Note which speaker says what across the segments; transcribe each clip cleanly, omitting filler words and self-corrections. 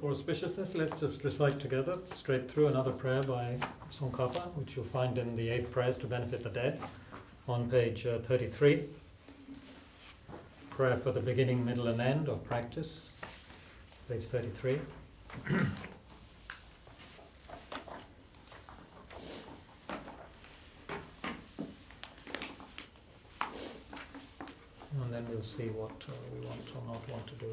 Speaker 1: For auspiciousness, let's just recite together straight through another prayer by Tsongkhapa, which you'll find in the 8 prayers to benefit the dead on page 33. Prayer for the beginning, middle and end of practice, page 33. And then we'll see what we want or not want to do.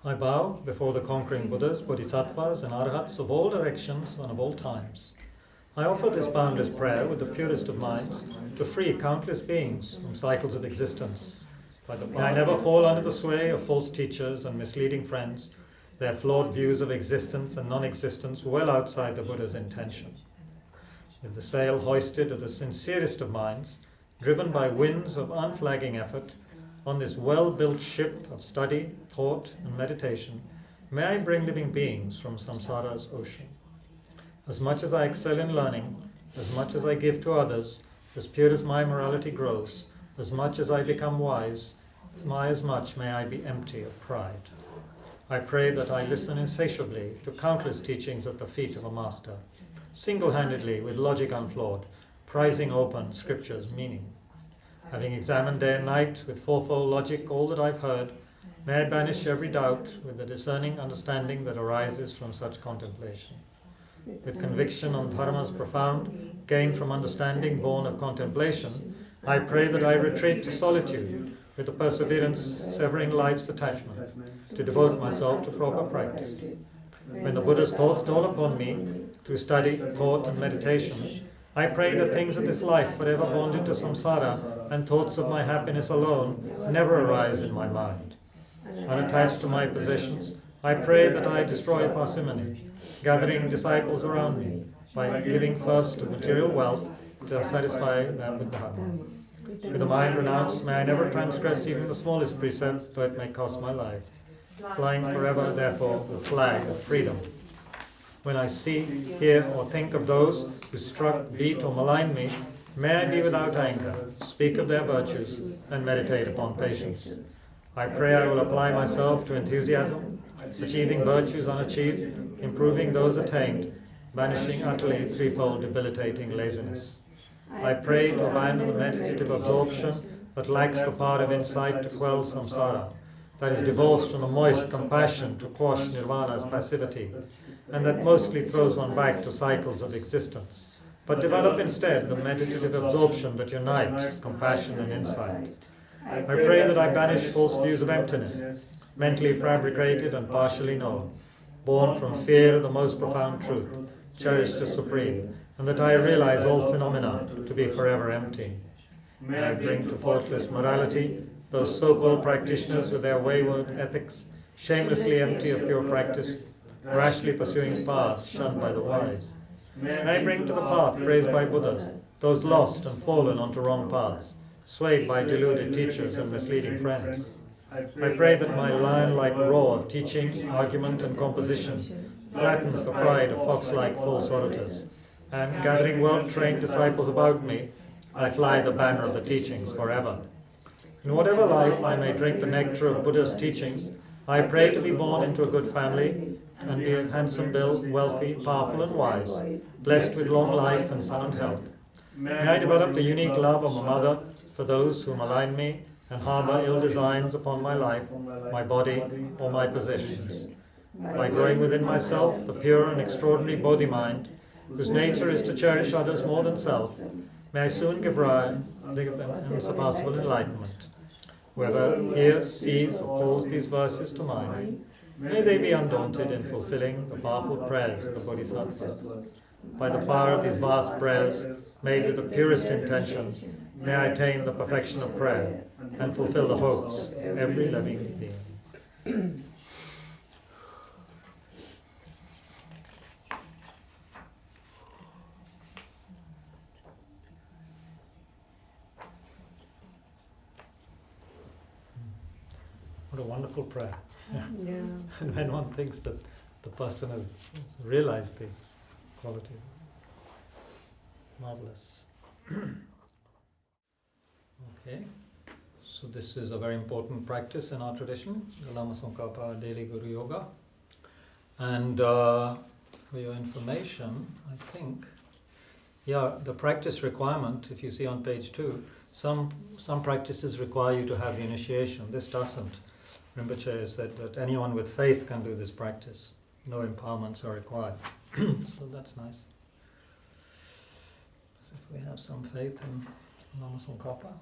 Speaker 1: I bow before the conquering Buddhas, Bodhisattvas and Arhats of all directions and of all times. I offer this boundless prayer with the purest of minds to free countless beings from cycles of existence. May I never fall under the sway of false teachers and misleading friends, their flawed views of existence and non-existence well outside the Buddha's intention. With the sail hoisted of the sincerest of minds, driven by winds of unflagging effort, on this well-built ship of study, thought and meditation, may I bring living beings from samsara's ocean. As much as I excel in learning, as much as I give to others, as pure as my morality grows, as much as I become wise, as much may I be empty of pride. I pray that I listen insatiably to countless teachings at the feet of a master, single-handedly with logic unflawed, prizing open Scripture's meaning. Having examined day and night with fourfold logic all that I've heard, may I banish every doubt with the discerning understanding that arises from such contemplation. With conviction on dharmas profound, gained from understanding born of contemplation, I pray that I retreat to solitude with the perseverance severing life's attachment, to devote myself to proper practice. When the Buddha's thoughts dawn upon me, through study, thought and meditation, I pray that things of this life, forever bonded to samsara, and thoughts of my happiness alone, never arise in my mind. Unattached to my possessions, I pray that I destroy parsimony, gathering disciples around me, by giving first to material wealth to satisfy them with dharma. With a mind renounced, may I never transgress even the smallest precept, though it may cost my life. Flying forever, therefore, the flag of freedom. When I see, hear, or think of those who struck, beat, or malign me, may I be without anger, speak of their virtues, and meditate upon patience. I pray I will apply myself to enthusiasm, achieving virtues unachieved, improving those attained, banishing utterly threefold debilitating laziness. I pray to abandon the meditative absorption that lacks the power of insight to quell samsara, that is divorced from the moist compassion to quash nirvana's passivity, and that mostly throws one back to cycles of existence, but develop instead the meditative absorption that unites compassion and insight. I pray that I banish false views of emptiness, mentally fabricated and partially known, born from fear of the most profound truth, cherished as supreme, and that I realize all phenomena to be forever empty. May I bring to faultless morality those so-called practitioners with their wayward ethics, shamelessly empty of pure practice, rashly pursuing paths shunned by the wise. May I bring to the path praised by Buddhas, those lost and fallen onto wrong paths, swayed by deluded teachers and misleading friends. I pray that my lion-like roar of teaching, argument and composition flattens the pride of fox-like false orators, and gathering well-trained disciples about me, I fly the banner of the teachings forever. In whatever life I may drink the nectar of Buddha's teachings, I pray to be born into a good family and be handsome built, wealthy, powerful and wise, blessed with long life and sound health. May I develop the unique love of a mother for those who malign me and harbor ill designs upon my life, my body, or my possessions. By growing within myself the pure and extraordinary Bodhi mind, whose nature is to cherish others more than self, may I soon give them unsurpassable enlightenment. Whoever hears, sees, or calls these verses to mind, may they be undaunted in fulfilling the powerful prayers of the Bodhisattvas. By the power of these vast prayers, made with the purest intention, may I attain the perfection of prayer and fulfill the hopes of every living being. What a wonderful prayer. Yeah. And when one thinks that the person has realized the quality, marvelous. Okay, So this is a very important practice in our tradition, the Lama Tsongkhapa Daily Guru Yoga. And for your information, I think, the practice requirement, if you see on page 2, some practices require you to have the initiation. This doesn't. Rinpoche said that anyone with faith can do this practice. No empowerments are required. So that's nice. If we have some faith in Lama Tsongkhapa.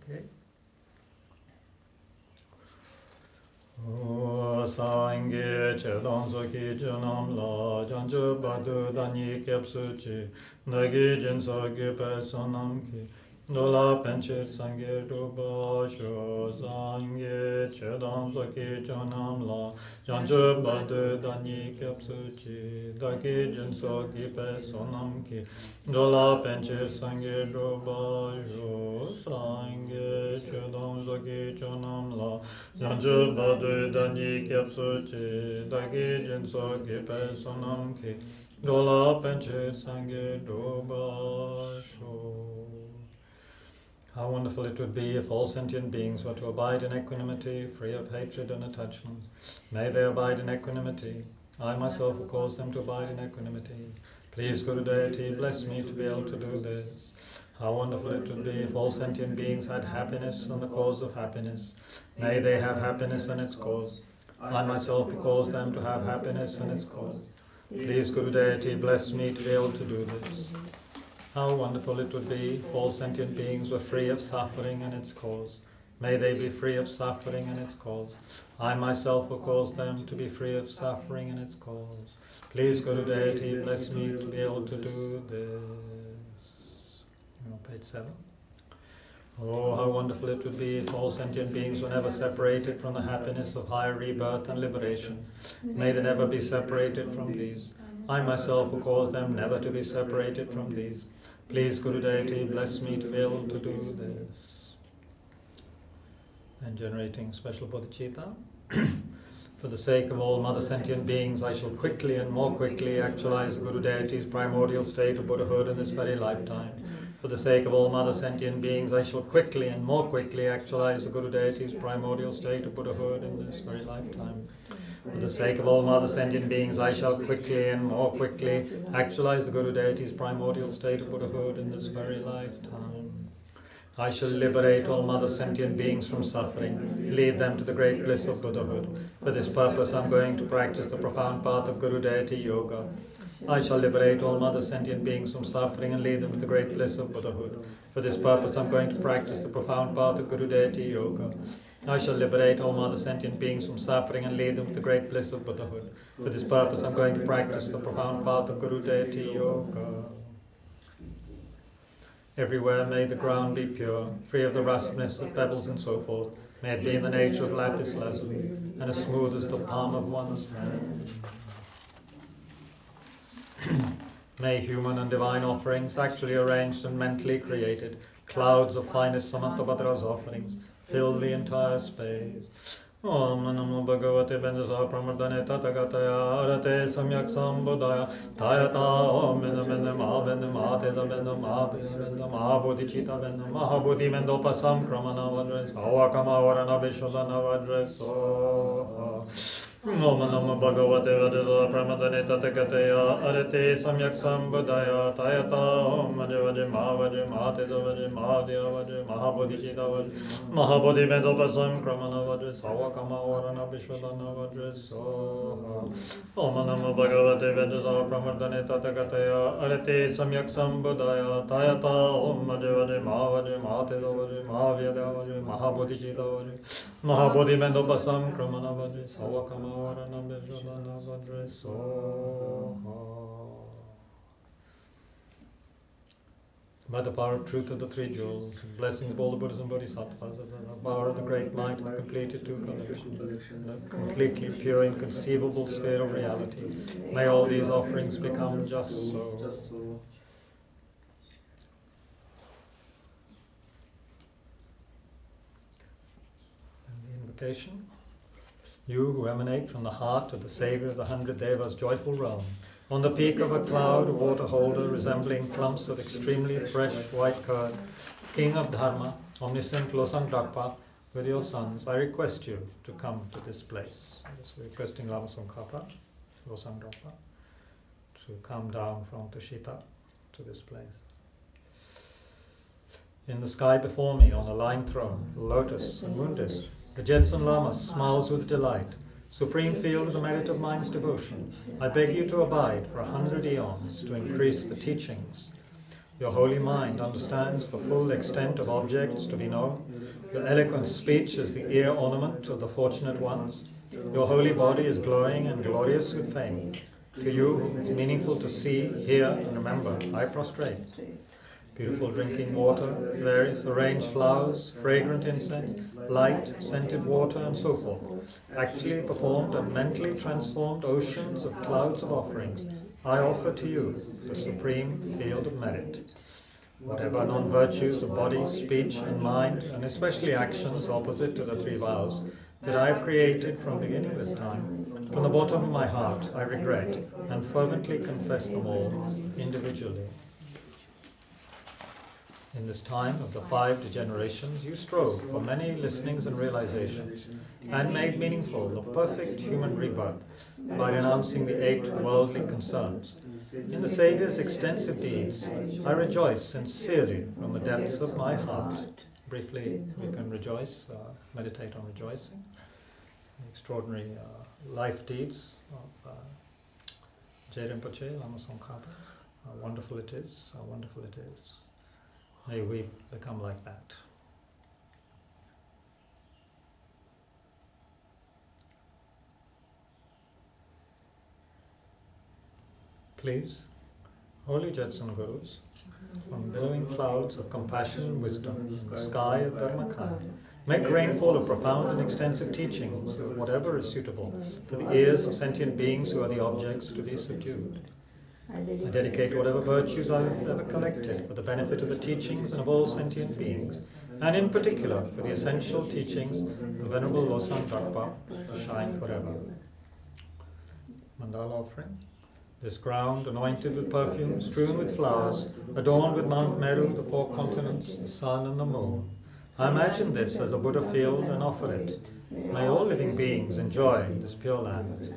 Speaker 1: Okay. O sangye chedon soki chunam la janju badu dani kepsu chi nagi jinso gyupe sonam ki dola penchit sangye duba sho sangye chedon soki chunam la janju badu dani kepsu chi nagi jinso gyupe sonam ki dola penchit sangye duba sho sangye chedon soki chunam la janju badu dani kepsu chi nagi jinso gyupe sonam ki dola penchit sangye duba sho. How wonderful it would be if all sentient beings were to abide in equanimity, free of hatred and attachment. May they abide in equanimity. I myself will cause them to abide in equanimity. Please, Guru Deity, bless me to be able to do this. How wonderful it would be if all sentient beings had happiness and the cause of happiness. May they have happiness and its cause. I myself will cause them to have happiness and its cause. Please, Guru Deity, bless me to be able to do this. How wonderful it would be if all sentient beings were free of suffering and its cause. May they be free of suffering and its cause. I myself will cause them to be free of suffering and its cause. Please, Guru Deity, bless me to be able to do this. On page 7. Oh, how wonderful it would be if all sentient beings were never separated from the happiness of higher rebirth and liberation. May they never be separated from these. I myself will cause them never to be separated from these. Please, Guru Deity, bless me to be able to do this. And generating special bodhicitta. For the sake of all mother sentient beings, I shall quickly and more quickly actualize the Guru Deity's primordial state of Buddhahood in this very lifetime. For the sake of all mother sentient beings, I shall quickly and more quickly actualize the Guru Deity's primordial state of Buddhahood in this very lifetime. For the sake of all mother sentient beings, I shall quickly and more quickly actualize the Guru Deity's primordial state of Buddhahood in this very lifetime. I shall liberate all mother sentient beings from suffering, lead them to the great bliss of Buddhahood. For this purpose, I am going to practice the profound path of Guru Deity Yoga. I shall liberate all mother sentient beings from suffering and lead them to the great bliss of Buddhahood. For this purpose, I am going to practice the profound path of Guru Deity Yoga. I shall liberate all mother sentient beings from suffering and lead them to the great bliss of Buddhahood. For this purpose, I am going to practice the profound path of Guru Deity Yoga. Everywhere may the ground be pure, free of the rustness of pebbles and so forth. May it be in the nature of lapis lazuli, and as smooth as the palm of one's hand. May human and divine offerings, actually arranged and mentally created, clouds of finest Samantabhadra's offerings, fill the entire space. Om Namo Bhagavate Bendasa Pramardane Tathagataya Arate Samyak Sambodaya Tayata Om Bendam Bendam Teza Bendam Bendam Mahabodhichita Bendam Mahabodhi Mendopasam Kramana Vadres Awakama Varana Vishodana Vadres Om Namo Bhagavate Vedasa Pramadane Tathakataya Arate Samyak Sambodaya Tayata Om Vaje Mahavaje Mahateza Vaje Mahadya Vaje Mahabodhichita Vaje Mahabodhi Mendopasam Kramana Vadres Awakama Varana Vishodana Vadres Om Namo Bhagavate Vedasa Pramadane Tathakataya Arate Samyak Sambodaya Tayata Om Vaje Mahavaje Mahateza Vaje Mahavyada Vaje Mahabodhichita Vaje Mahabodhi Mendopasam Kramana Vadres Awakama by the power of truth of the three jewels, blessings of all the Buddhas and Bodhisattvas, and the power of the great might of the completed two collection, the completely pure, inconceivable sphere of reality, may all these offerings become just so. And the invocation. You who emanate from the heart of the Saviour of the 100 Devas' joyful realm, on the peak of a cloud, a water holder resembling clumps of extremely fresh white curd, King of Dharma, omniscient Losang Drakpa, with your sons, I request you to come to this place. So requesting Lama Tsongkhapa, Losang Drakpa, to come down from Tushita to this place. In the sky before me, on a lime throne, lotus and mundus, the Jetsun Lama smiles with delight. Supreme field of the merit of mind's devotion, I beg you to abide for 100 eons to increase the teachings. Your holy mind understands the full extent of objects to be known. Your eloquent speech is the ear ornament of the fortunate ones. Your holy body is glowing and glorious with fame. To you, it is meaningful to see, hear, and remember, I prostrate. Beautiful drinking water, various arranged flowers, fragrant incense, light, scented water, and so forth, actually performed and mentally transformed oceans of clouds of offerings, I offer to you the supreme field of merit. Whatever non-virtues of body, speech, and mind, and especially actions opposite to the 3 vows, that I have created from beginning this time, from the bottom of my heart I regret and fervently confess them all individually. In this time of the 5 degenerations, you strove for many listenings and realizations, and made meaningful the perfect human rebirth by renouncing the 8 worldly concerns. In the Saviour's extensive deeds, I rejoice sincerely from the depths of my heart. Briefly, we can rejoice, meditate on rejoicing. The extraordinary life deeds of Je Rinpoche, Lama Tsongkhapa. How wonderful it is, how wonderful it is. May we become like that. Please, holy Jetsun Gurus, from billowing clouds of compassion and wisdom in the sky of Dharmakaya, make rainfall of profound and extensive teachings of whatever is suitable for the ears of sentient beings who are the objects to be subdued. I dedicate whatever virtues I have ever collected for the benefit of the teachings and of all sentient beings, and in particular for the essential teachings of Venerable Losang Drakpa to shine forever. Mandala offering. This ground, anointed with perfume, strewn with flowers, adorned with Mount Meru, the 4 continents, the sun and the moon. I imagine this as a Buddha field and offer it. May all living beings enjoy this pure land.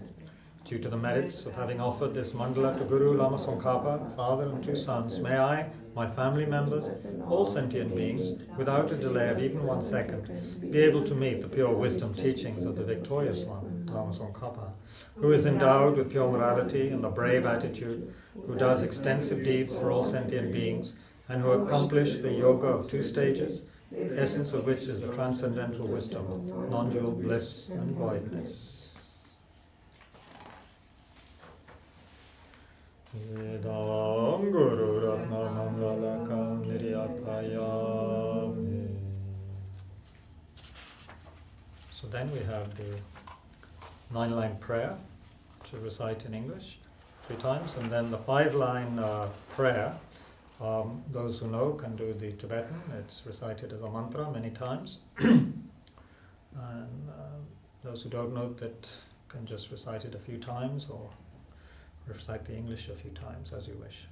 Speaker 1: Due to the merits of having offered this mandala to Guru Lama Tsongkhapa, father and 2 sons, may I, my family members, all sentient beings, without a delay of even 1 second, be able to meet the pure wisdom teachings of the victorious one, Lama Tsongkhapa, who is endowed with pure morality and a brave attitude, who does extensive deeds for all sentient beings, and who accomplished the yoga of 2 stages, the essence of which is the transcendental wisdom, non-dual bliss and voidness. Vedam Guru Ratna Mangalakam Niryatayami. So then we have the 9-line prayer to recite in English 3 times, and then the 5-line prayer. Those who know can do the Tibetan. It's recited as a mantra many times. And those who don't know that can just recite it a few times or recite the English a few times as you wish.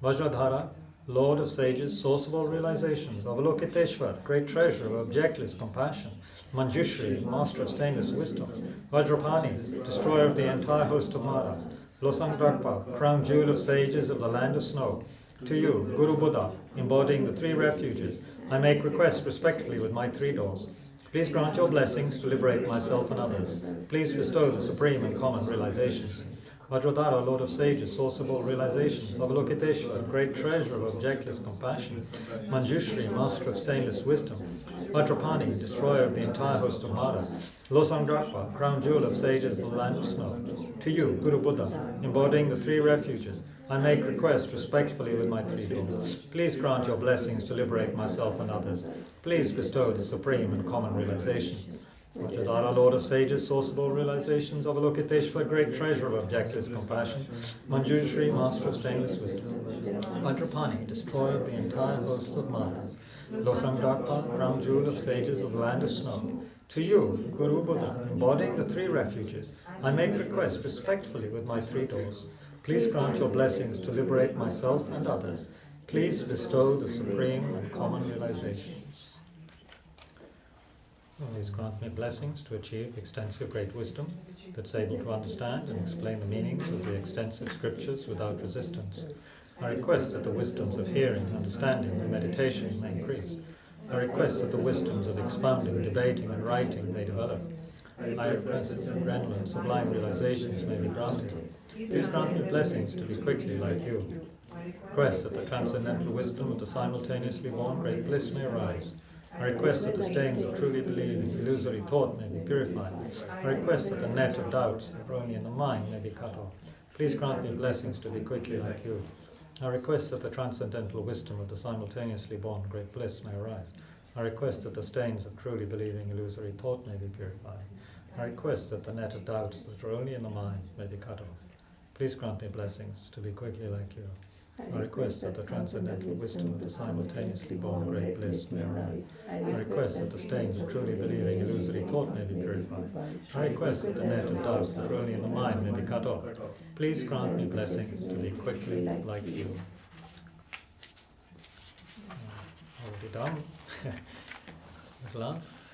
Speaker 1: Vajradhara, Lord of sages, source of all realizations, Avalokiteshvara, great treasure of objectless compassion, Manjushri, master of stainless wisdom, Vajrapani, destroyer of the entire host of Maras, Losang Drakpa, crown jewel of sages of the land of snow. To you, Guru Buddha, embodying the 3 refuges, I make requests respectfully with my 3 doors. Please grant your blessings to liberate myself and others. Please bestow the supreme and common realizations. Vajradhara, Lord of sages, source of all realizations, Avalokiteshvara, great treasure of objectless compassion, Manjushri, master of stainless wisdom, Vajrapani, destroyer of the entire host of Mara, Losang Drakpa, crown jewel of sages of the land of snow. To you, Guru Buddha, embodying the 3 refuges, I make request respectfully with my 3 doors. Please grant your blessings to liberate myself and others. Please bestow the supreme and common realizations. Vajradhara, Lord of sages, source of all realizations, Avalokiteshvara, great treasure of objectless compassion, Manjushri, master of stainless wisdom, Vajrapani, destroyer of the entire host of Mara, Losang Drakpa, crown jewel of sages of the land of snow. To you, Guru Buddha, embodying the three refuges, I make request respectfully with my three doors. Please grant your blessings to liberate myself and others. Please bestow the supreme and common realizations. Please grant me blessings to achieve extensive great wisdom that's able to understand and explain the meanings of the extensive scriptures without resistance. I request that the wisdoms of hearing, understanding, and meditation may increase. I request that the wisdoms of expounding, debating, and writing may develop. I request that the relevant sublime realizations may be granted. Please grant me blessings to be quickly like you. I request that the transcendental wisdom of the simultaneously born great bliss may arise. I request that the stains of truly believing, illusory thought may be purified. I request that the net of doubts that roam in the mind may be cut off. Please grant me blessings to be quickly like you. I request that the transcendental wisdom of the simultaneously born great bliss may arise. I request that the stains of truly believing, illusory thought may be purified. I request that the net of doubts that are only in the mind may be cut off. Please grant me blessings to be quickly like you. I request that the transcendental wisdom of the simultaneously born great bliss may arise. I request that the stains of truly believing, illusory thought may be purified. I request that the net of doubts that are only in the mind may be cut off. Please grant me blessings to be quickly like you. Already done. At last.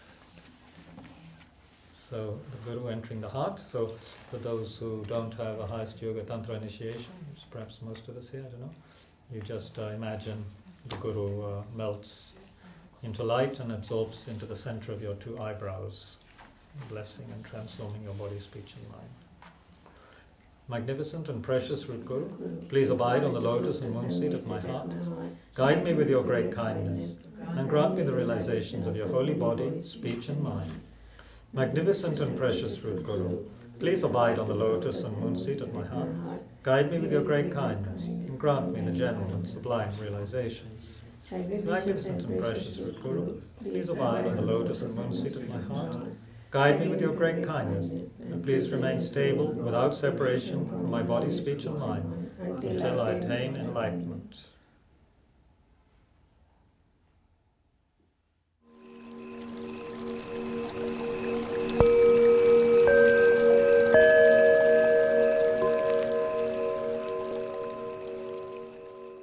Speaker 1: So the Guru entering the heart. So for those who don't have a highest yoga tantra initiation, which perhaps most of us here, I don't know, you just imagine the Guru melts into light and absorbs into the center of your two eyebrows, blessing and transforming your body, speech and mind. Magnificent and precious Root Guru, please abide on the lotus and moon seat of my heart. Guide me with your great kindness and grant me the realizations of your holy body, speech and mind. Magnificent and precious Root Guru, please abide on the lotus and moon seat of my heart. Guide me with your great kindness and grant me the general and sublime realizations. Magnificent and precious Root Guru, please abide on the lotus and moon seat of my heart. Guide me with your great kindness, and please remain stable without separation from my body, speech and mind until I attain enlightenment.